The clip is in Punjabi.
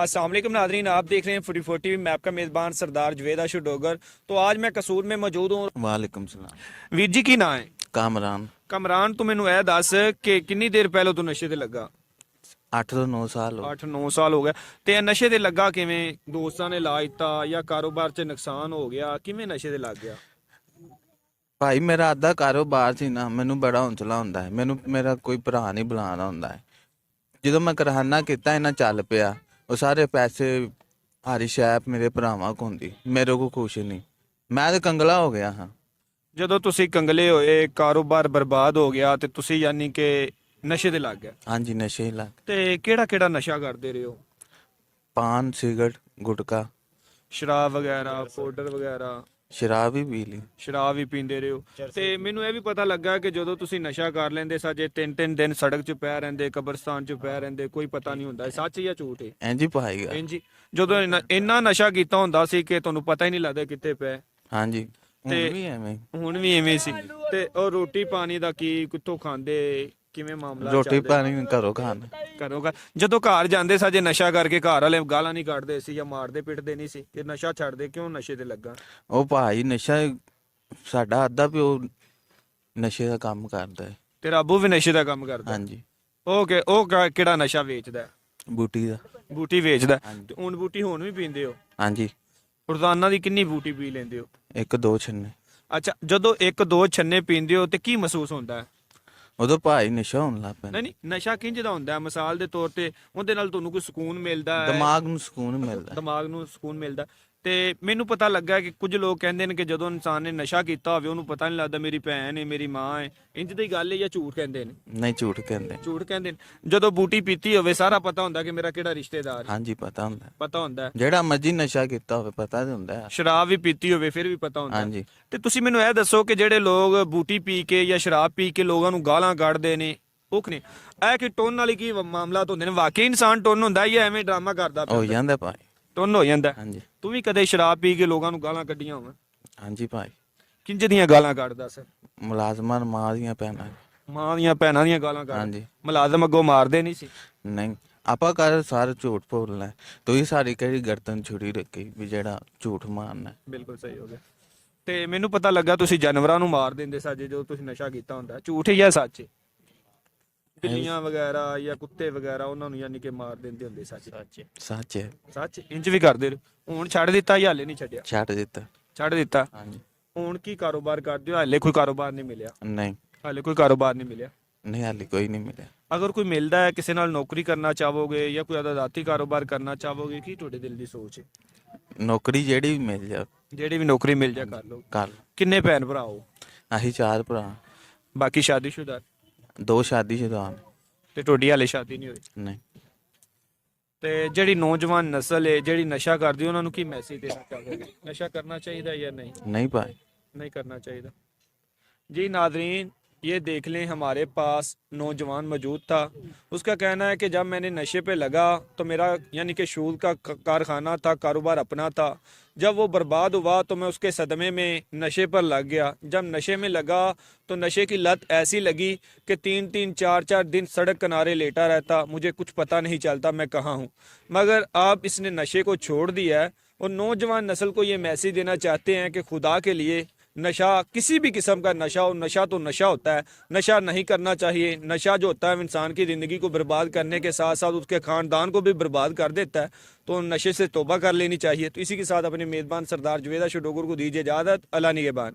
अस्सलाम वालेकुम नाज़रीन, आप देख रहे हैं 44 टीवी। मैं आपका मेज़बान सरदार जवेद डोगर। तो आज मैं कसूर में मौजूद हूँ। वालेकुम सलाम। ਵੀਰ ਜੀ ਕੀ ਨਾਂ ਹੈ? कामरान। ਕਮਰਾਨ, ਤੂੰ ਮੈਨੂੰ ਇਹ ਦੱਸ ਕਿ ਕਿੰਨੀ ਦੇਰ ਪਹਿਲਾਂ ਤੂੰ ਨਸ਼ੇ ਤੇ ਲੱਗਾ? 8 ਤੋਂ 9 ਸਾਲ ਹੋ 8-9 ਸਾਲ ਹੋ ਗਏ। ਤੇ ਇਹ ਨਸ਼ੇ ਤੇ ਲੱਗਾ ਕਿਵੇਂ? ਦੋਸਤਾਂ ਨੇ ਲਾ ਦਿੱਤਾ ਜਾਂ ਕਾਰੋਬਾਰ 'ਚ ਨੁਕਸਾਨ ਹੋ ਗਿਆ? ਕਿਵੇਂ ਨਸ਼ੇ ਤੇ ਲੱਗ ਗਿਆ? ਭਾਈ ਮੇਰਾ ਅੱਧਾ ਕਾਰੋਬਾਰ ਸੀ ਨਾ, ਮੈਨੂੰ ਬੜਾ ਹੌਂਸਲਾ ਹੁੰਦਾ ਹੈ। ਮੈਨੂੰ ਮੇਰਾ ਕੋਈ ਭਰਾ ਨਹੀਂ ਬੁਲਾਉਂਦਾ ਹੁੰਦਾ ਹੈ। ਜਦੋਂ ਮੈਂ ਕਰਹਾਨਾ ਕੀਤਾ ਇਹਨਾਂ ਚੱਲ ਪਿਆ, ਉਹ ਸਾਰੇ ਪੈਸੇ ਹਾਰੀ ਸ਼ੈਪ ਮੇਰੇ ਭਰਾਵਾਂ ਕੋਲ ਹੁੰਦੀ, ਮੇਰੇ ਕੋਲ ਕੁਛ ਨਹੀਂ। ਮੈਂ ਤਾਂ ਕੰਗਲਾ ਹੋ ਗਿਆ ਹਾਂ। ਜਦੋਂ ਤੁਸੀਂ ਕੰਗਲੇ ਹੋਏ, ਕਾਰੋਬਾਰ ਬਰਬਾਦ ਹੋ ਗਿਆ ਤੇ ਤੁਸੀਂ ਯਾਨੀ ਕਿ ਨਸ਼ੇ ਤੇ ਲੱਗ ਗਏ। ਹਾਂਜੀ, ਨਸ਼ੇ ਹੀ ਲੱਗ। ਤੇ ਕਿਹੜਾ ਨਸ਼ਾ ਕਰਦੇ ਰਹੇ ਹੋ? ਪਾਨ, ਸਿਗਰਟ, ਗੁਟਕਾ, ਸ਼ਰਾਬ ਵਗੈਰਾ, ਪਾਊਡਰ ਵਗੈਰਾ? ਸ਼ਰਾਬ ਹੀ ਪੀ ਲਈ। ਸ਼ਰਾਬ ਵੀ ਪੀਂਦੇ ਰਹੇ ਹੋ। ਤੇ ਮੈਨੂੰ ਇਹ ਵੀ ਪਤਾ ਲੱਗਾ ਕਿ ਜਦੋਂ ਤੁਸੀਂ ਨਸ਼ਾ ਕਰ ਲੈਂਦੇ ਸਾਜੇ 3-3 ਦਿਨ ਸੜਕ 'ਚ ਪੈ ਰਹਿੰਦੇ, ਕਬਰਸਤਾਨ 'ਚ ਪੈ ਰਹਿੰਦੇ, ਕੋਈ ਪਤਾ ਨਹੀਂ ਹੁੰਦਾ ਸੱਚ ਜਾਂ ਝੂਠ ਹੈ? ਇੰਝ ਹੀ ਪਾਈ ਗਿਆ। ਇੰਜ ਹੀ। ਜਦੋਂ ਇੰਨਾ ਨਸ਼ਾ ਕੀਤਾ ਹੁੰਦਾ ਸੀ ਕਿ ਤੁਹਾਨੂੰ ਪਤਾ ਹੀ ਨਹੀਂ ਲੱਗਦਾ ਕਿੱਥੇ ਪਏ। ਹਾਂਜੀ, ਹੁਣ ਤੇ ਵੀ ਐਵੇਂ। ਹੁਣ ਵੀ ਐਵੇਂ ਸੀ। ਤੇ ਉਹ ਰੋਟੀ ਪਾਣੀ ਦਾ ਕੀ, ਕਿੱਥੋਂ ਖਾਂਦੇ, ਕਿਵੇਂ ਮਾਮਲਾ ਰੋਟੀ ਚੱਲਦਾ? ਪਾਣੀ ਘਰੋਂ ਖਾਣ। ਘਰੋਂ ਜਦੋਂ ਘਰ ਜਾਂਦੇ ਸਾਜੇ ਨਸ਼ਾ ਕਰਕੇ ਘਰ ਵਾਲੇ ਗਾਲਾਂ ਨਹੀਂ ਕੱਢਦੇ ਸੀ ਜਾਂ ਮਾਰਦੇ ਪਿੱਟਦੇ ਨਹੀਂ ਸੀ ਕਿ ਨਸ਼ਾ ਛੱਡ ਦੇ, ਕਿਉਂ ਨਸ਼ੇ ਤੇ ਲੱਗਾ? ਉਹ ਭਾਈ ਨਸ਼ਾ, ਸਾਡਾ ਅੱਧਾ ਪਿਓ ਨਸ਼ੇ ਦਾ ਕੰਮ ਕਰਦਾ ਹੈ। ਤੇਰਾ ਅੱਬੂ ਵੀ ਨਸ਼ੇ ਦਾ ਕੰਮ ਕਰਦਾ? ਹਾਂਜੀ। ਉਹ ਕਿਹੜਾ ਨਸ਼ਾ ਵੇਚਦਾ? ਬੂਟੀ ਦਾ। ਬੂਟੀ ਵੇਚਦਾ? ਹਾਂਜੀ। ਤੇ ਹੁਣ ਬੂਟੀ ਹੁਣ ਵੀ ਪੀਂਦੇ ਹੋ? ਹਾਂਜੀ, ਰੋਜ਼ਾਨਾ ਦੀ ਕਿੰਨੀ ਬੂਟੀ ਪੀ ਲੈਂਦੇ ਹੋ? 1-2 ਛੰਨੇ। ਅੱਛਾ, ਜਦੋਂ 1-2 ਛੰਨੇ ਪੀਂਦੇ ਹੋ ਤੇ ਕੀ ਮਹਿਸੂਸ ਹੁੰਦਾ ਹੈ? ਉਦੋਂ ਭਾਈ ਨਸ਼ਾ ਹੋਣ ਲੱਗ ਪੈਂਦਾ। ਨਹੀਂ, ਨਸ਼ਾ ਕਿੰਜ ਦਾ ਹੁੰਦਾ ਹੈ? ਮਿਸਾਲ ਦੇ ਤੌਰ ਤੇ ਉਹਦੇ ਨਾਲ ਤੁਹਾਨੂੰ ਕੋਈ ਸਕੂਨ ਮਿਲਦਾ ਹੈ? ਦਿਮਾਗ ਨੂੰ ਸਕੂਨ ਮਿਲਦਾ। ਦਿਮਾਗ ਨੂੰ ਸਕੂਨ ਮਿਲਦਾ। ਤੇ ਮੈਨੂੰ ਪਤਾ ਲੱਗਾ ਕਿ ਕੁਝ ਲੋਕ ਕਹਿੰਦੇ ਨੇ ਕਿ ਜਦੋਂ ਇਨਸਾਨ ਨੇ ਨਸ਼ਾ ਕੀਤਾ ਹੋਵੇ ਉਹਨੂੰ ਪਤਾ ਨਹੀਂ ਲੱਗਦਾ ਮੇਰੀ ਭੈਣ ਹੈ, ਮੇਰੀ ਮਾਂ ਹੈ। ਇੰਜ ਦੀ ਗੱਲ ਹੈ ਜਾਂ ਝੂਠ ਕਹਿੰਦੇ ਨੇ? ਨਹੀਂ, ਝੂਠ ਕਹਿੰਦੇ। ਝੂਠ ਕਹਿੰਦੇ ਨੇ। ਜਦੋਂ ਬੂਟੀ ਪੀਤੀ ਹੋਵੇ ਸਾਰਾ ਪਤਾ ਹੁੰਦਾ ਕਿ ਮੇਰਾ ਕਿਹੜਾ ਰਿਸ਼ਤੇਦਾਰ ਹੈ? ਹਾਂਜੀ, ਪਤਾ ਹੁੰਦਾ। ਪਤਾ ਹੁੰਦਾ ਹੈ। ਜਿਹੜਾ ਮਰਜੀ ਨਸ਼ਾ ਕੀਤਾ ਹੋਵੇ ਪਤਾ ਤੇ ਹੁੰਦਾ ਹੈ। ਸ਼ਰਾਬ ਵੀ ਪੀਤੀ ਹੋਵੇ ਫਿਰ ਵੀ ਪਤਾ ਹੁੰਦਾ ਹੈ। ਹਾਂਜੀ। ਤੇ ਤੁਸੀਂ ਮੈਨੂੰ ਇਹ ਦੱਸੋ ਕਿ ਜਿਹੜੇ ਲੋਕ ਬੂਟੀ ਪੀ ਕੇ ਜਾਂ ਸ਼ਰਾਬ ਪੀ ਕੇ ਲੋਕਾਂ ਨੂੰ ਗਾਲਾਂ ਕੱਢਦੇ ਨੇ, ਉਹ ਨੇ ਇਹ ਕਿ ਟੋਨ ਵਾਲੀ ਕੀ ਮਾਮਲਾ ਹੁੰਦੇ ਨੇ? ਵਾਕਈ ਇਨਸਾਨ ਟੋਨ ਹੁੰਦਾ ਜਾਂ ਐਵੇਂ ਡਰਾਮਾ ਕਰਦਾ ਹੋ ਜਾਂਦਾ ਭਾਈ। ਟੋਨ ਹੋ ਜਾਂਦਾ? ਹਾਂਜੀ। ਤੂੰ ਵੀ ਕਦੇ ਸ਼ਰਾਬ ਪੀ ਕੇ ਲੋਕਾਂ ਨੂੰ ਗਾਲਾਂ ਕੱਢੀਆਂ ਹੋਣ? ਹਾਂਜੀ ਭਾਈ। ਕਿੰਜ ਦੀਆਂ ਗਾਲਾਂ ਕੱਢਦਾ ਸਰ? ਮੁਲਾਜ਼ਮਾਂ ਮਾਂ ਦੀਆਂ ਭੈਣਾਂ। ਮਾਂ ਦੀਆਂ ਭੈਣਾਂ ਦੀਆਂ ਗਾਲਾਂ ਕੱਢ? ਹਾਂਜੀ। ਮੁਲਾਜ਼ਮ ਅੱਗੋਂ ਮਾਰਦੇ ਨਹੀਂ ਸੀ? ਨਹੀਂ, ਆਪਾਂ ਕਰ ਸਾਰੇ ਝੂਠ ਬੋਲਣਾ ਹੈ। ਤੁਸੀਂ ਸਾਰੀ ਕਿਹੜੀ ਗਰਦਨ ਛੁਰੀ ਰੱਖੀ ਵੀ ਜਿਹੜਾ ਝੂਠ ਮਾਰਨਾ ਹੈ। ਬਿਲਕੁਲ ਸਹੀ ਹੋ ਗਿਆ। ਤੇ ਮੈਨੂੰ ਪਤਾ ਲੱਗਾ ਤੁਸੀਂ ਜਾਨਵਰਾਂ ਨੂੰ ਮਾਰ ਦਿੰਦੇ ਸਾਜੇ ਜਦੋਂ ਤੁਸੀਂ ਨਸ਼ਾ ਕੀਤਾ ਹੁੰਦਾ, ਝੂਠ ਹੈ ਜਾਂ ਸੱਚ ਹੈ? ਬਿੱਲੀਆਂ ਵਗੈਰਾ ਜਾਂ ਕੁੱਤੇ ਵਗੈਰਾ ਉਹਨਾਂ ਨੂੰ ਯਾਨੀ ਕਿ ਮਾਰ ਦਿੰਦੇ ਹੁੰਦੇ ਸਾਜੇ? ਸੱਚ ਹੈ। ਸੱਚ? ਇੰਜ ਵੀ ਕਰਦੇ ਰਹੋ? ਹੁਣ ਛੱਡ ਦਿੱਤਾ ਜਾਂ ਹਾਲੇ ਨਹੀਂ ਛੱਡਿਆ? ਛੱਡ ਦਿੱਤਾ। ਛੱਡ ਦਿੱਤਾ। ਹਾਂਜੀ। ਹੁਣ ਕੀ ਕਾਰੋਬਾਰ ਕਰਦੇ ਹੋ? ਹਾਲੇ ਕੋਈ ਕਾਰੋਬਾਰ ਨਹੀਂ ਮਿਲਿਆ? ਨਹੀਂ, ਹਾਲੇ ਕੋਈ ਕਾਰੋਬਾਰ ਨਹੀਂ ਮਿਲਿਆ? ਨਹੀਂ ਹਾਲੇ ਕੋਈ ਨਹੀਂ ਮਿਲਿਆ। ਅਗਰ ਕੋਈ ਮਿਲਦਾ ਹੈ, ਕਿਸੇ ਨਾਲ ਨੌਕਰੀ ਕਰਨਾ ਚਾਹੋਗੇ ਜਾਂ ਕੋਈ ਆਜ਼ਾਦੀ ਕਾਰੋਬਾਰ ਕਰਨਾ ਚਾਹੋਗੇ, ਕੀ ਤੁਹਾਡੇ ਦਿਲ ਦੀ ਸੋਚ ਹੈ? ਨੌਕਰੀ ਜਿਹੜੀ ਵੀ ਮਿਲ ਜਾ, ਜਿਹੜੀ ਵੀ ਨੌਕਰੀ ਮਿਲ ਜਾ ਕਰ ਲਓ। ਕਰ ਲਓ। ਕਿੰਨੇ ਭੈਣ ਭਰਾ ਹੋ? ਅਸੀਂ 4 ਭਰਾ। ਬਾਕੀ ਸ਼ਾਦੀशुदा? 2 ਸ਼ਾਦੀशुदा ਹਨ। ਤੇ ਤੁਹਾਡੀ ਹਾਲੇ ਸ਼ਾਦੀ ਨਹੀਂ ਹੋਈ? ਨਹੀਂ। ਤੇ ਜਿਹੜੀ ਨੌਜਵਾਨ ਨਸਲ ਹੈ ਜਿਹੜੀ ਨਸ਼ਾ ਕਰਦੀ ਉਹਨਾਂ ਨੂੰ ਕੀ ਮੈਸੇਜ ਦੇਣਾ ਚਾਹੋਗੇ? ਨਸ਼ਾ ਕਰਨਾ ਚਾਹੀਦਾ या नहीं? नहीं भाई, नहीं करना चाहिए। जी नाजरीन, ये देख लें हमारे पास नौजवान मौजूद था। उसका कहना है कि जब मैंने नशे पे लगा तो मेरा यानी कि शूद का कारखाना था, कारोबार अपना था। जब वो बर्बाद हुआ तो मैं उसके सदमे में नशे पर लग गया। जब नशे में लगा तो नशे की लत ऐसी लगी कि 3-3 4-4 दिन सड़क किनारे लेटा रहता, मुझे कुछ पता नहीं चलता मैं कहाँ हूँ। मगर आप इसने नशे को छोड़ दिया है और नौजवान नस्ल को ये मैसेज देना चाहते हैं कि खुदा के लिए नशा, किसी भी किस्म का नशा हो, नशा तो नशा होता है, नशा नहीं करना चाहिए। नशा जो होता है इंसान की ज़िंदगी को बर्बाद करने के साथ साथ उसके ख़ानदान को भी बर्बाद कर देता है। तो नशे से तौबा कर लेनी चाहिए। तो इसी के साथ अपने मेज़बान सरदार जवेद डोगर को दीजिए इजाज़त। अल्लाह निगहबान।